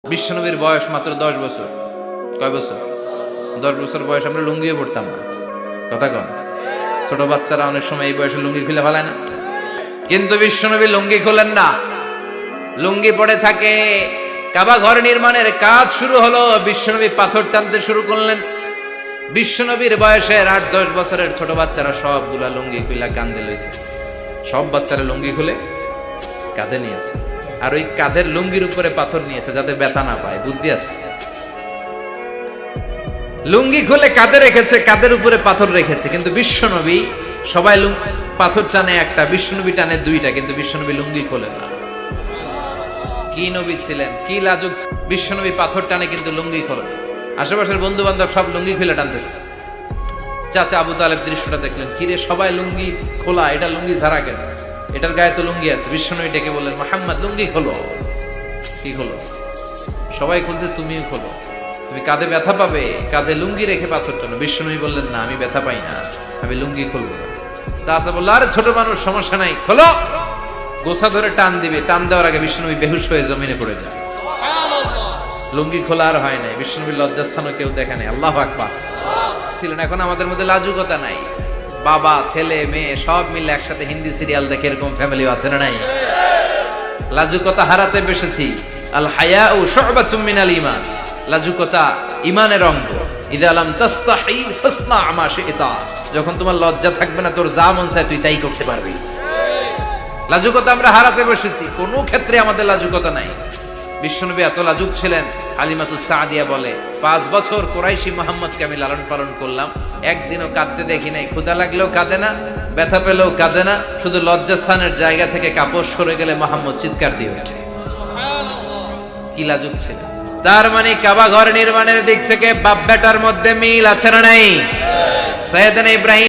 বিশ্বনবীর বয়স মাত্র 10 বছর। কয় বছর? 10 বছর বয়স আমরা লুঙ্গিও পড়তাম না। কথা কন, ছোট বাচ্চারা অনেক সময় এই বয়সে লুঙ্গি খুলে ফেলায় না, কিন্তু বিশ্বনবী লুঙ্গি খোলেন না, লুঙ্গি পড়ে থাকে। কাবা ঘর নির্মাণের কাজ শুরু হলো, বিশ্বনবী পাথর টানতে শুরু করলেন। বিশ্বনবীর বয়সের 8-10 বছরের ছোট বাচ্চারা সবগুলা লুঙ্গি খুলে কাঁধে লইছে। সব বাচ্চারা লুঙ্গি খুলে কাঁধে নিয়েছে, আর ওই কাঁধের লুঙ্গির উপরে পাথর নিয়েছে যাতে ব্যথা না পায়। বুদ্ধি আছে। লুঙ্গি খুলে কাঁধে রেখেছে, কাঁধের উপরে পাথর রেখেছে, কিন্তু বিশ্বনবী সবাই পাথর টানে একটা, বিশ্বনবী টানে দুইটা, কিন্তু বিশ্বনবী লুঙ্গি খোলে না। কি নবী ছিলেন, কি লাজুক! বিশ্বনবী পাথর টানে কিন্তু লুঙ্গি খোলে। আশেপাশের বন্ধু বান্ধব সব লুঙ্গি খুলে টানতেছে। চাচা আবু তালেব দৃশ্যটা দেখলেন, কিরে সবাই লুঙ্গি খোলা, এটা লুঙ্গি ছাড়া কেন? এটার গায়ে তো লুঙ্গি আছে। বিশ্বনবী ডেকে বললেন, মুহাম্মদ লুঙ্গি খোলো। কি খোলো? সবাই খুলছে, তুমিও খোলো, তুমি কাঁধে ব্যথা পাবে, কাঁধে লুঙ্গি রেখে পাথর টানো। বিশ্বনবী বললেন, না আমি ব্যথা পাই না, আমি লুঙ্গি খুলবো না। চাচা বলল, আরে ছোট মানুষ, সমস্যা নাই, খোলো। গোছা ধরে টান দিবে, টান দেওয়ার আগে বিশ্বনবী বেহুশ হয়ে জমিনে পড়ে যায়। লুঙ্গি খোলা আর হয় নাই। বিশ্বনবীর লজ্জাস্থানও কেউ দেখে নাই। আল্লাহু আকবার। এখন আমাদের মধ্যে লাজুকতা নাই। বাবা ছেলে মেয়ে সব মিলে একসাথে হিন্দি সিরিয়াল দেখে, এরকম ফ্যামিলি আছে না নাই? লাজুকতা হারাতে বসেছি। আল হায়াউ শু'বাতুম মিনাল ঈমান। লাজুকতা ঈমানের অঙ্গ। ইযা লাম তাস্তাহি ফাসনা মা শি'তা। যখন তোমার লজ্জা থাকবে না, তোর যা মন চায় তুই তাই করতে পারবি। লাজুকতা আমরা হারাতে বসেছি, কোনো ক্ষেত্রে আমাদের লাজুকতা নাই। বিশ্বনবী এত লাজুক ছিলেন, হালিমাতুস সাদিয়া বলে, 5 বছর কুরাইশি মুহাম্মদকে আমি লালন পালন করলাম, একদিনও কাঁদতে দেখি নাই। ক্ষুধা লাগলেও কাঁদে না, ব্যথা পেলেও কাঁদে না, শুধু লজ্জাস্থানের জায়গা থেকে কাপড় সরে গেলে মুহাম্মদ চিৎকার দিয়ে ওঠে। কি লাজুক ছিলেন! তার মানে কাবা ঘর নির্মাণের দিক থেকে বাপ বেটার মধ্যে মিল আছে না নাই? সাইয়েদনা ইব্রাহিম